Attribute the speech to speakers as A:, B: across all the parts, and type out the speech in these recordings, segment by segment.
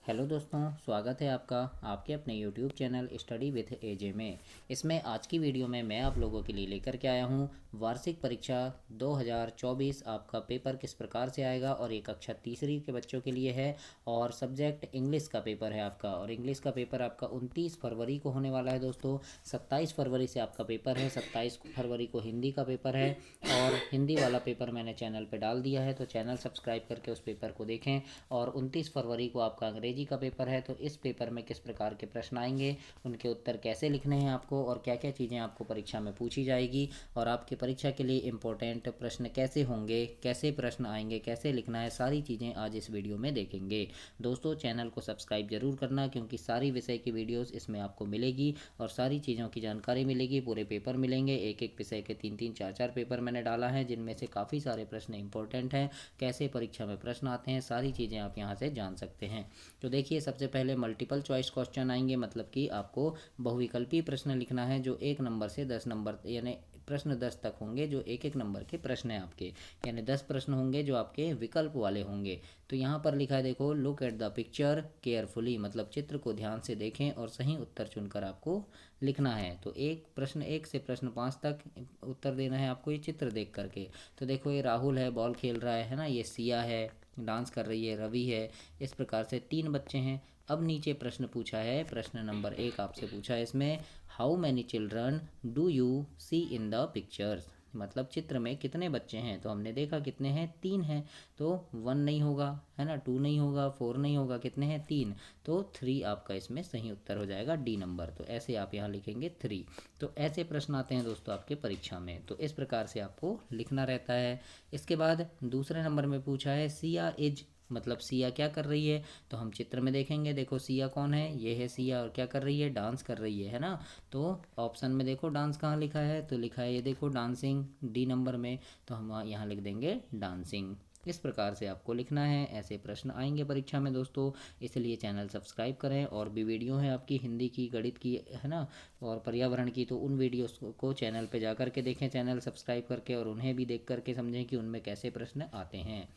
A: Hello दोस्तों, स्वागत है आपका आपके अपने यूट्यूब चैनल स्टडी विथ एजे में। इसमें आज की वीडियो में मैं आप लोगों के लिए लेकर के आया हूँ वार्षिक परीक्षा 2024 आपका पेपर किस प्रकार से आएगा। और ये कक्षा तीसरी के बच्चों के लिए है और सब्जेक्ट इंग्लिश का पेपर है आपका। और इंग्लिश का पेपर आपका 29 फरवरी को होने वाला है दोस्तों। 27 फरवरी से आपका पेपर है, 27 फरवरी को हिंदी का पेपर है। और हिंदी वाला पेपर मैंने चैनल पर डाल दिया है, तो चैनल सब्सक्राइब करके उस पेपर को देखें। और 29 फरवरी को आपका अंग्रेजी का पेपर है, तो इस पेपर में किस प्रकार के प्रश्न आएंगे, उनके उत्तर कैसे लिखने हैं आपको, और क्या क्या चीज़ें आपको परीक्षा में पूछी जाएगी, और आपकी परीक्षा के लिए इम्पोर्टेंट प्रश्न कैसे होंगे, कैसे प्रश्न आएंगे, कैसे लिखना है, सारी चीज़ें आज इस वीडियो में देखेंगे। दोस्तों, चैनल को सब्सक्राइब जरूर करना, क्योंकि सारी विषय की वीडियोस इसमें आपको मिलेगी और सारी चीज़ों की जानकारी मिलेगी। पूरे पेपर मिलेंगे, एक एक विषय के 3-3 4-4 पेपर मैंने डाला है, जिनमें से काफ़ी सारे प्रश्न इंपॉर्टेंट हैं। कैसे परीक्षा में प्रश्न आते हैं, सारी चीज़ें आप यहाँ से जान सकते हैं। तो देखिए, सबसे पहले मल्टीपल चॉइस क्वेश्चन आएंगे, मतलब कि आपको बहुविकल्पीय प्रश्न लिखना है, जो 1 नंबर से 10 नंबर यानी प्रश्न 10 तक होंगे, जो एक एक नंबर के प्रश्न हैं आपके। यानी 10 प्रश्न होंगे जो आपके विकल्प वाले होंगे। तो यहाँ पर लिखा है, देखो, look at the picture carefully, मतलब चित्र को ध्यान से देखें और सही उत्तर चुनकर आपको लिखना है। तो एक प्रश्न 1 से प्रश्न 5 तक उत्तर देना है आपको, ये चित्र देख करके। तो देखो, ये राहुल है, बॉल खेल रहा है ना, ये सिया है, डांस कर रही है, रवि है। इस प्रकार से 3 बच्चे हैं। अब नीचे प्रश्न पूछा है, प्रश्न नंबर 1 आपसे पूछा है इसमें, how many children do you see in the pictures, मतलब चित्र में कितने बच्चे हैं। तो हमने देखा कितने हैं, 3 हैं। तो 1 नहीं होगा, है ना, 2 नहीं होगा, 4 नहीं होगा, कितने हैं, 3। तो 3 आपका इसमें सही उत्तर हो जाएगा, डी नंबर। तो ऐसे आप यहाँ लिखेंगे 3। तो ऐसे प्रश्न आते हैं दोस्तों आपके परीक्षा में, तो इस प्रकार से आपको लिखना रहता है। इसके बाद दूसरे नंबर में पूछा है, सिया इज, मतलब सिया क्या कर रही है। तो हम चित्र में देखेंगे, देखो सिया कौन है, ये है सिया, और क्या कर रही है, डांस कर रही है ना। तो ऑप्शन में देखो डांस कहाँ लिखा है, तो लिखा है ये देखो डांसिंग, डी नंबर में। तो हम यहाँ लिख देंगे डांसिंग। इस प्रकार से आपको लिखना है। ऐसे प्रश्न आएंगे परीक्षा में दोस्तों, इसलिए चैनल सब्सक्राइब करें। और भी वीडियो है आपकी हिंदी की, गणित की, है ना, और पर्यावरण की, तो उन वीडियोस को चैनल पे जा करके देखें, चैनल सब्सक्राइब करके, और उन्हें भी देख करके समझें कि उनमें कैसे प्रश्न आते हैं।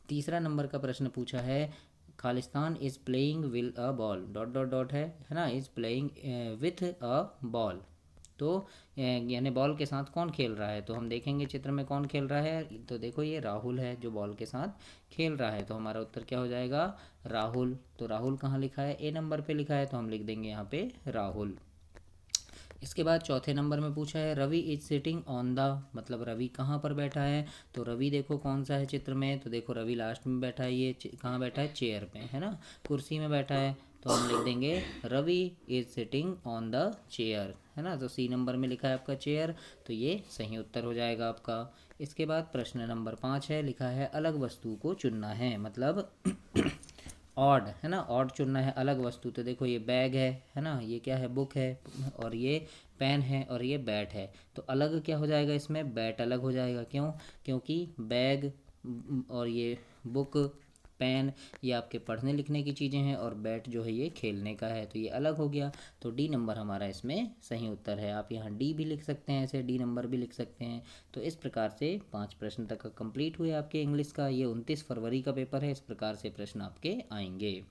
A: तीसरा नंबर का प्रश्न पूछा है, Khalistan is playing will a ball, dot dot dot है ना, is playing with a ball. तो यानी बॉल के साथ कौन खेल रहा है। तो हम देखेंगे चित्र में कौन खेल रहा है, तो देखो ये राहुल है जो बॉल के साथ खेल रहा है। तो हमारा उत्तर क्या हो जाएगा, राहुल। तो राहुल कहाँ लिखा है, ए नंबर पे लिखा है, तो हम लिख देंगे यहाँ पे राहुल। इसके बाद चौथे नंबर में पूछा है, Ravi is sitting on the, मतलब रवि कहाँ पर बैठा है। तो रवि देखो कौन सा है चित्र में, तो देखो रवि लास्ट में बैठा है, ये कहाँ बैठा है, चेयर पे, है ना, कुर्सी में बैठा है। तो हम लिख देंगे Ravi is sitting on the chair, है ना। तो सी नंबर में लिखा है आपका चेयर, तो ये सही उत्तर हो जाएगा आपका। इसके बाद प्रश्न नंबर 5 है, लिखा है अलग वस्तु को चुनना है, मतलब ऑड, है ना, ऑड चुनना है, अलग वस्तु। तो देखो ये बैग है ना, ये क्या है, बुक है, और ये पेन है, और ये बैट है। तो अलग क्या हो जाएगा इसमें, बैट अलग हो जाएगा। क्यों, क्योंकि बैग और ये बुक, पेन, ये आपके पढ़ने लिखने की चीज़ें हैं, और बैट जो है ये खेलने का है, तो ये अलग हो गया। तो डी नंबर हमारा इसमें सही उत्तर है। आप यहाँ डी भी लिख सकते हैं, ऐसे डी नंबर भी लिख सकते हैं। तो इस प्रकार से 5 प्रश्न तक कंप्लीट हुए आपके इंग्लिश का। ये 29 फरवरी का पेपर है, इस प्रकार से प्रश्न आपके आएंगे।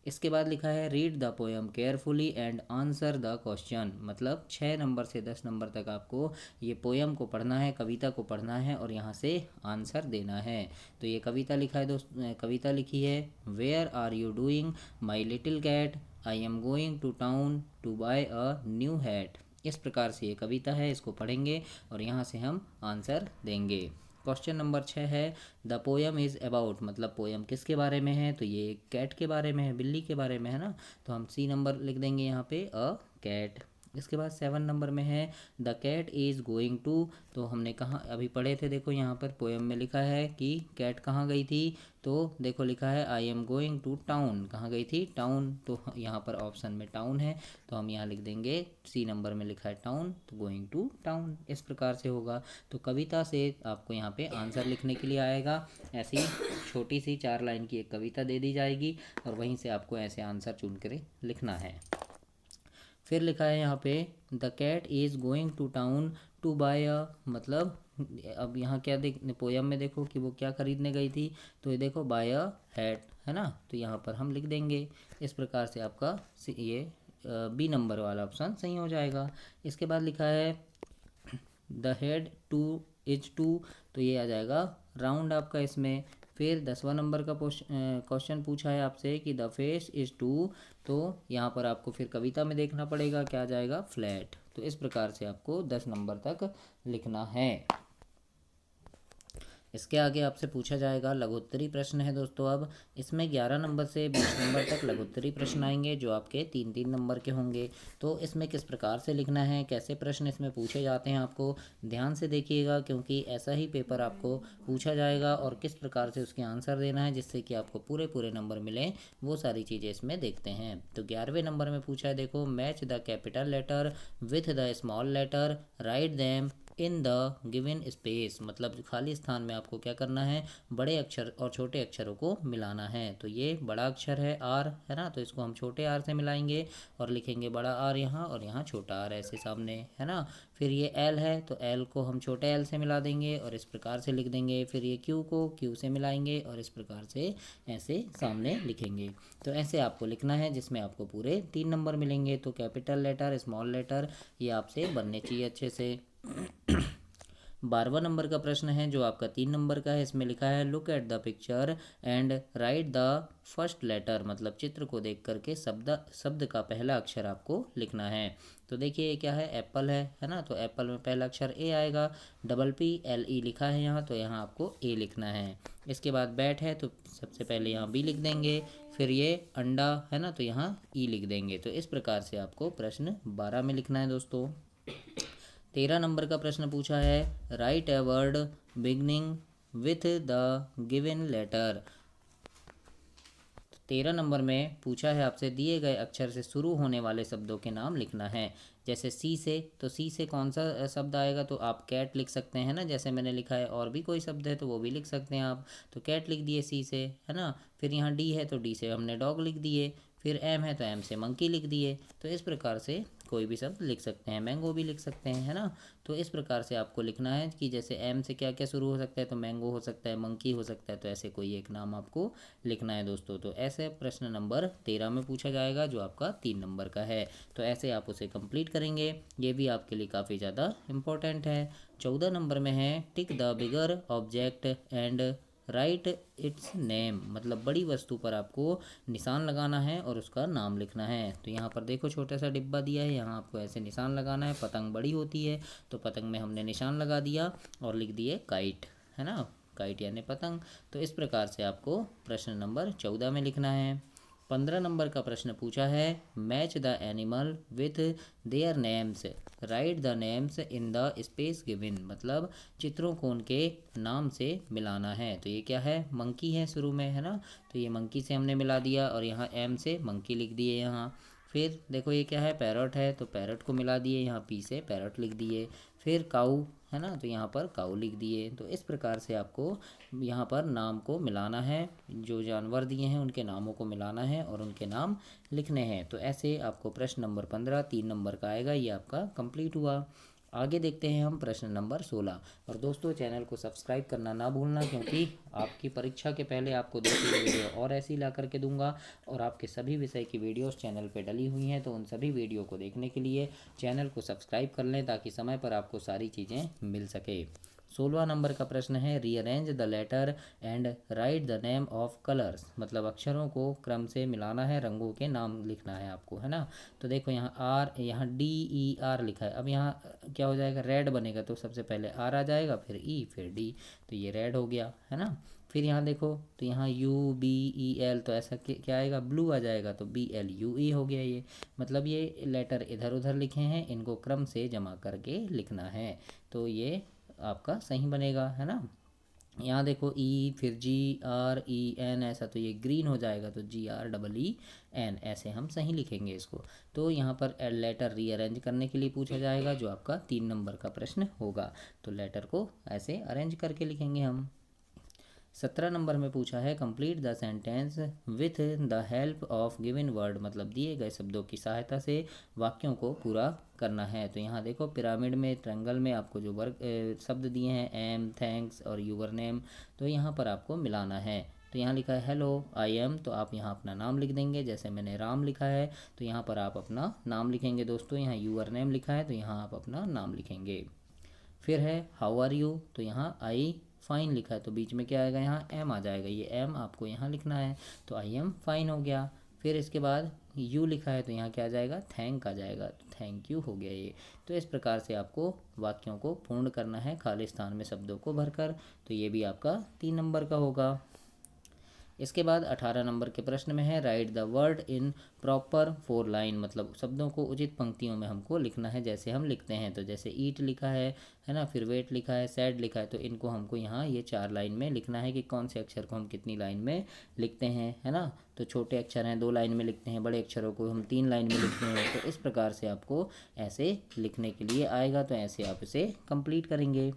A: इसके बाद लिखा है, read the poem carefully and answer the question, मतलब 6 नंबर से 10 नंबर तक आपको ये पोएम को पढ़ना है, कविता को पढ़ना है, और यहाँ से आंसर देना है। तो ये कविता लिखा है दोस्त, कविता लिखी है, where are you doing my little cat, I am going to town to buy a new hat. इस प्रकार से ये कविता है, इसको पढ़ेंगे और यहाँ से हम आंसर देंगे। क्वेश्चन नंबर 6 है, द पोएम इज़ अबाउट, मतलब पोएम किसके बारे में है। तो ये कैट के बारे में है, बिल्ली के बारे में, है ना। तो हम सी नंबर लिख देंगे यहाँ पे, अ कैट। इसके बाद 7 नंबर में है, the cat is going to. तो हमने कहाँ अभी पढ़े थे, देखो यहाँ पर पोएम में लिखा है कि कैट कहाँ गई थी। तो देखो लिखा है, I am going to town, कहाँ गई थी, टाउन। तो यहाँ पर ऑप्शन में टाउन है, तो हम यहाँ लिख देंगे, सी नंबर में लिखा है टाउन, तो गोइंग टू टाउन। इस प्रकार से होगा। तो कविता से आपको यहाँ पे आंसर लिखने के लिए आएगा। ऐसी छोटी सी 4 लाइन की एक कविता दे दी जाएगी, और वहीं से आपको ऐसे आंसर चुन कर लिखना है। फिर लिखा है यहाँ पे, the cat is going to town to buy a, मतलब अब यहाँ क्या देख, पोयम में देखो कि वो क्या खरीदने गई थी। तो ये देखो, बाय अ हैट, है ना, तो यहाँ पर हम लिख देंगे। इस प्रकार से आपका ये बी नंबर वाला ऑप्शन सही हो जाएगा। इसके बाद लिखा है the head to is to, तो ये आ जाएगा राउंड आपका इसमें। फिर 10वां नंबर का क्वेश्चन पूछा है आपसे कि द फेस इज टू, तो यहाँ पर आपको फिर कविता में देखना पड़ेगा, क्या आ जाएगा, फ्लैट। तो इस प्रकार से आपको 10 नंबर तक लिखना है। इसके आगे आपसे पूछा जाएगा लघुत्तरी प्रश्न है दोस्तों। अब इसमें 11 नंबर से 20 नंबर तक लघुत्तरी प्रश्न आएंगे जो आपके 3-3 नंबर के होंगे। तो इसमें किस प्रकार से लिखना है, कैसे प्रश्न इसमें पूछे जाते हैं, आपको ध्यान से देखिएगा, क्योंकि ऐसा ही पेपर आपको पूछा जाएगा और किस प्रकार से उसके आंसर देना है जिससे कि आपको पूरे पूरे नंबर मिले, वो सारी चीज़ें इसमें देखते हैं। तो 11वें नंबर में पूछा है, देखो, match the capital letter with the small letter, write them in the given space, मतलब खाली स्थान में आपको क्या करना है, बड़े अक्षर और छोटे अक्षरों को मिलाना है। तो ये बड़ा अक्षर है आर, है ना, तो इसको हम छोटे आर से मिलाएंगे और लिखेंगे बड़ा आर यहाँ, और यहाँ छोटा आर ऐसे सामने, है ना। फिर ये एल है तो एल को हम छोटे एल से मिला देंगे और इस प्रकार से लिख देंगे। फिर ये क्यू को क्यू से मिलाएंगे और इस प्रकार से ऐसे सामने लिखेंगे। तो ऐसे आपको लिखना है जिसमें आपको पूरे 3 नंबर मिलेंगे। तो कैपिटल लेटर, स्मॉल लेटर, ये आपसे बनने चाहिए अच्छे से। 12वां नंबर का प्रश्न है जो आपका 3 नंबर का है। इसमें लिखा है look at the picture and write the first letter, मतलब चित्र को देख करके शब्द का पहला अक्षर आपको लिखना है। तो देखिए ये क्या है, एप्पल है ना, तो एप्पल में पहला अक्षर ए आएगा, PPLE लिखा है यहाँ, तो यहाँ आपको ए लिखना है। इसके बाद बैट है तो सबसे पहले यहाँ बी लिख देंगे। फिर ये अंडा है ना, तो यहाँ ई लिख देंगे। तो इस प्रकार से आपको प्रश्न 12 में लिखना है दोस्तों। 13 नंबर का प्रश्न पूछा है write a word beginning with the given letter. 13 number में पूछा है आपसे दिए गए अक्षर से शुरू होने वाले शब्दों के नाम लिखना है। जैसे सी से, तो सी से कौन सा शब्द आएगा, तो आप कैट लिख सकते हैं ना, जैसे मैंने लिखा है। और भी कोई शब्द है तो वो भी लिख सकते हैं आप, तो कैट लिख दिए सी से, है ना। फिर यहाँ डी है तो डी से हमने डॉग लिख दिए। फिर एम है तो एम से मंकी लिख दिए। तो इस प्रकार से कोई भी शब्द लिख सकते हैं, मैंगो भी लिख सकते हैं, है ना। तो इस प्रकार से आपको लिखना है कि जैसे एम से क्या क्या शुरू हो सकता है, तो मैंगो हो सकता है, मंकी हो सकता है, तो ऐसे कोई एक नाम आपको लिखना है दोस्तों। तो ऐसे प्रश्न नंबर 13 में पूछा जाएगा जो आपका 3 नंबर का है। तो ऐसे आप उसे कंप्लीट करेंगे, ये भी आपके लिए काफ़ी ज़्यादा इम्पोर्टेंट है। 14 नंबर में है tick the bigger object and right it's name, मतलब बड़ी वस्तु पर आपको निशान लगाना है और उसका नाम लिखना है। तो यहाँ पर देखो छोटा सा डिब्बा दिया है, यहाँ आपको ऐसे निशान लगाना है। पतंग बड़ी होती है तो पतंग में हमने निशान लगा दिया और लिख दिए काइट, है ना, काइट यानी पतंग। तो इस प्रकार से आपको प्रश्न नंबर 14 में लिखना है। 15 नंबर का प्रश्न पूछा है match the animal with their names, right the names in the space given, मतलब चित्रों को उनके नाम से मिलाना है। तो ये क्या है, मंकी है शुरू में, है ना, तो ये मंकी से हमने मिला दिया और यहाँ एम से मंकी लिख दिए यहाँ। फिर देखो ये क्या है, पैरट है, तो पैरट को मिला दिए, यहाँ पी से पैरट लिख दिए। फिर काऊ है ना, तो यहाँ पर काऊ लिख दिए। तो इस प्रकार से आपको यहाँ पर नाम को मिलाना है, जो जानवर दिए हैं उनके नामों को मिलाना है और उनके नाम लिखने हैं। तो ऐसे आपको प्रश्न नंबर 15 3 नंबर का आएगा, ये आपका कंप्लीट हुआ। आगे देखते हैं हम प्रश्न नंबर 16। और दोस्तों चैनल को सब्सक्राइब करना ना भूलना, क्योंकि आपकी परीक्षा के पहले आपको 2-3 वीडियो और ऐसी ला करके दूंगा और आपके सभी विषय की वीडियोस चैनल पे डली हुई हैं। तो उन सभी वीडियो को देखने के लिए चैनल को सब्सक्राइब कर लें ताकि समय पर आपको सारी चीज़ें मिल सके। 16वां नंबर का प्रश्न है rearrange the letter and write the name of colours, मतलब अक्षरों को क्रम से मिलाना है, रंगों के नाम लिखना है आपको, है ना। तो देखो यहाँ आर, यहाँ DER लिखा है। अब यहाँ क्या हो जाएगा, रेड बनेगा, तो सबसे पहले आर आ जाएगा, फिर ई, फिर डी, तो ये रेड हो गया, है ना। फिर यहाँ देखो तो यहाँ UBEL, तो ऐसा क्या आएगा, ब्लू आ जाएगा, तो BLUE हो गया ये। मतलब ये लेटर इधर उधर लिखे हैं, इनको क्रम से जमा करके लिखना है, तो ये आपका सही बनेगा, है ना। यहाँ देखो E, फिर GREN, ऐसा, तो ये ग्रीन हो जाएगा, तो GREEN, ऐसे हम सही लिखेंगे इसको। तो यहाँ पर लेटर रीअरेंज करने के लिए पूछा जाएगा जो आपका 3 नंबर का प्रश्न होगा। तो लेटर को ऐसे अरेंज करके लिखेंगे हम। 17 नंबर में पूछा है complete the sentence with the help of given word, मतलब दिए गए शब्दों की सहायता से वाक्यों को पूरा करना है। तो यहाँ देखो पिरामिड में, ट्रायंगल में आपको जो वर्ग शब्द दिए हैं एम, थैंक्स और यूवर नेम, तो यहाँ पर आपको मिलाना है। तो यहाँ लिखा है हेलो आई एम, तो आप यहाँ अपना नाम लिख देंगे। जैसे मैंने राम लिखा है तो यहाँ पर आप अपना नाम लिखेंगे दोस्तों। यहाँ यूअर नेम लिखा है तो यहाँ आप अपना नाम लिखेंगे। फिर है हाउ आर यू, तो यहाँ आई फाइन लिखा है तो बीच में क्या आएगा, यहाँ एम आ जाएगा, ये एम आपको यहाँ लिखना है, तो आई एम फाइन हो गया। फिर इसके बाद यू लिखा है तो यहाँ क्या आ जाएगा, थैंक आ जाएगा, तो थैंक यू हो गया ये। तो इस प्रकार से आपको वाक्यों को पूर्ण करना है खाली स्थान में शब्दों को भरकर। तो ये भी आपका 3 नंबर का होगा। इसके बाद 18 नंबर के प्रश्न में है right the word in proper 4 line, मतलब शब्दों को उचित पंक्तियों में हमको लिखना है जैसे हम लिखते हैं। तो जैसे ईट लिखा है ना, फिर वेट लिखा है, सैड लिखा है, तो इनको हमको यहाँ ये 4 लाइन में लिखना है कि कौन से अक्षर को हम कितनी लाइन में लिखते हैं, है ना। तो छोटे अक्षर हैं 2 लाइन में लिखते हैं, बड़े अक्षरों को हम 3 लाइन में लिखते हैं। तो इस प्रकार से आपको ऐसे लिखने के लिए आएगा, तो ऐसे आप इसे कंप्लीट करेंगे।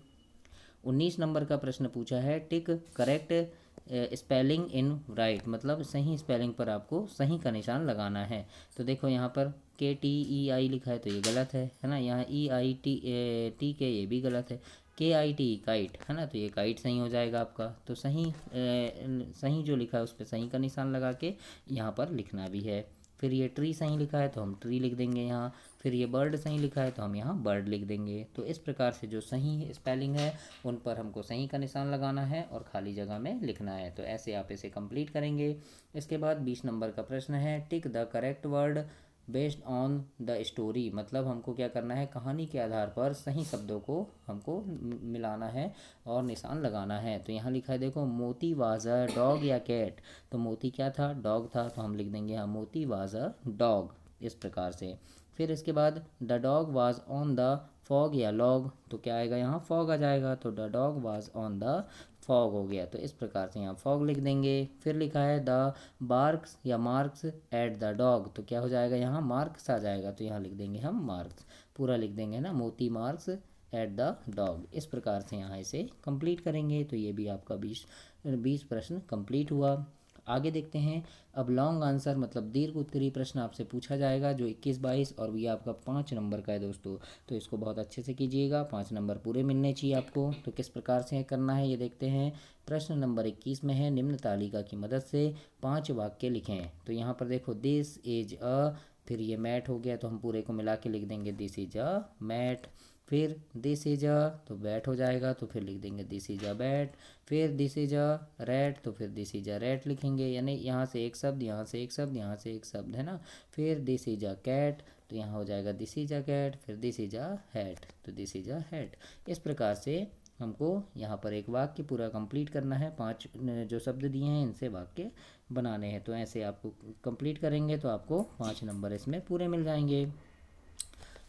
A: 19 नंबर का प्रश्न पूछा है टिक करेक्ट स्पेलिंग इन राइट, मतलब सही स्पेलिंग पर आपको सही का निशान लगाना है। तो देखो यहाँ पर KTEI लिखा है तो ये गलत है ना। यहाँ EIT के ये भी गलत है। KIT काइट है ना, तो ये काइट सही हो जाएगा आपका। तो सही जो लिखा है उस पर सही का निशान लगा के यहाँ पर लिखना भी है। फिर ये ट्री सही लिखा है तो हम ट्री लिख देंगे यहाँ। फिर ये बर्ड सही लिखा है तो हम यहाँ बर्ड लिख देंगे। तो इस प्रकार से जो सही स्पेलिंग है उन पर हमको सही का निशान लगाना है और खाली जगह में लिखना है। तो ऐसे आप इसे कंप्लीट करेंगे। इसके बाद 20 नंबर का प्रश्न है tick the correct word based on the story, मतलब हमको क्या करना है, कहानी के आधार पर सही शब्दों को हमको मिलाना है और निशान लगाना है। तो यहाँ लिखा है देखो मोती वाज अ डॉग या कैट, तो मोती क्या था, डॉग था, तो हम लिख देंगे यहाँ मोती वाज अ डॉग, इस प्रकार से। फिर इसके बाद the dog was on the fog या लॉग, तो क्या आएगा यहाँ फॉग आ जाएगा, तो the dog was on the fog हो गया। तो इस प्रकार से यहाँ फॉग लिख देंगे। फिर लिखा है द बार्क्स या मार्क्स एट द डॉग, तो क्या हो जाएगा यहाँ मार्क्स आ जाएगा, तो यहाँ लिख देंगे हम मार्क्स, पूरा लिख देंगे ना, मोती मार्क्स एट द डॉग। इस प्रकार से यहाँ इसे कंप्लीट करेंगे। तो ये भी आपका 20 प्रश्न कंप्लीट हुआ। आगे देखते हैं। अब लॉन्ग आंसर मतलब दीर्घ उत्तरीय प्रश्न आपसे पूछा जाएगा जो 21, 22 और ये आपका 5 नंबर का है दोस्तों। तो इसको बहुत अच्छे से कीजिएगा, 5 नंबर पूरे मिलने चाहिए आपको। तो किस प्रकार से करना है ये देखते हैं। प्रश्न नंबर 21 में है निम्न तालिका की मदद से 5 वाक्य लिखें। तो यहाँ पर देखो दिस इज अ, फिर ये मैट हो गया तो हम पूरे को मिला के लिख देंगे दिस इज अ मैट। फिर दिस इज अ, तो बैट हो जाएगा तो फिर लिख देंगे दिस इज अ बैट। फिर दिस इज अ रैट, तो फिर दिस इज अ रैट लिखेंगे, यानी यहाँ से एक शब्द, यहाँ से एक शब्द, यहाँ से एक शब्द, है ना। फिर दिस इज अ कैट, तो यहाँ हो जाएगा दिस इज अ कैट। फिर दिस इज अ हैट, तो दिस इज अ हैट। इस प्रकार से हमको यहाँ पर एक वाक्य पूरा कंप्लीट करना है। 5 जो शब्द दिए हैं इनसे वाक्य बनाने हैं। तो ऐसे आपको कंप्लीट करेंगे तो आपको 5 नंबर इसमें पूरे मिल जाएंगे।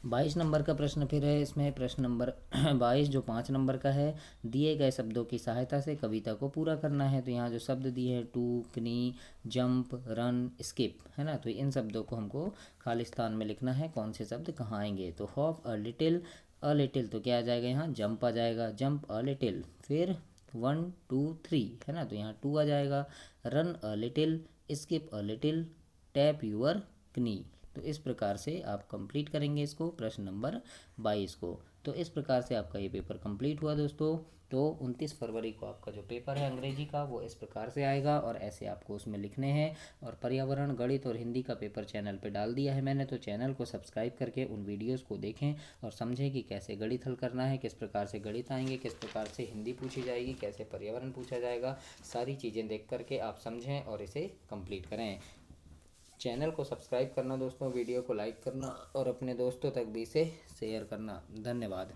A: 22 नंबर का प्रश्न फिर है। इसमें प्रश्न नंबर 22 जो 5 नंबर का है, दिए गए शब्दों की सहायता से कविता को पूरा करना है। तो यहाँ जो शब्द दिए हैं टू, कनी, जंप, रन, स्किप, है ना, तो इन शब्दों को हमको खाली स्थान में लिखना है, कौन से शब्द कहाँ आएंगे। तो हॉप अ लिटिल तो क्या आ जाएगा, यहाँ जंप आ जाएगा, जंप अ लिटिल। फिर 1 2 3 है ना, तो यहाँ 2 आ जाएगा। Run a little, skip a little, tap your कनी। तो इस प्रकार से आप कंप्लीट करेंगे इसको, प्रश्न नंबर 22 को। तो इस प्रकार से आपका ये पेपर कंप्लीट हुआ दोस्तों। तो 29 फरवरी को आपका जो पेपर है अंग्रेजी का वो इस प्रकार से आएगा और ऐसे आपको उसमें लिखने हैं। और पर्यावरण, गणित और हिंदी का पेपर चैनल पे डाल दिया है मैंने, तो चैनल को सब्सक्राइब करके उन वीडियोस को देखें और समझें कि कैसे गणित हल करना है, किस प्रकार से गणित आएंगे, किस प्रकार से हिंदी पूछी जाएगी, कैसे पर्यावरण पूछा जाएगा। सारी चीज़ें देख करके आप समझें और इसे कंप्लीट करें। चैनल को सब्सक्राइब करना दोस्तों, वीडियो को लाइक करना और अपने दोस्तों तक भी इसे शेयर करना। धन्यवाद।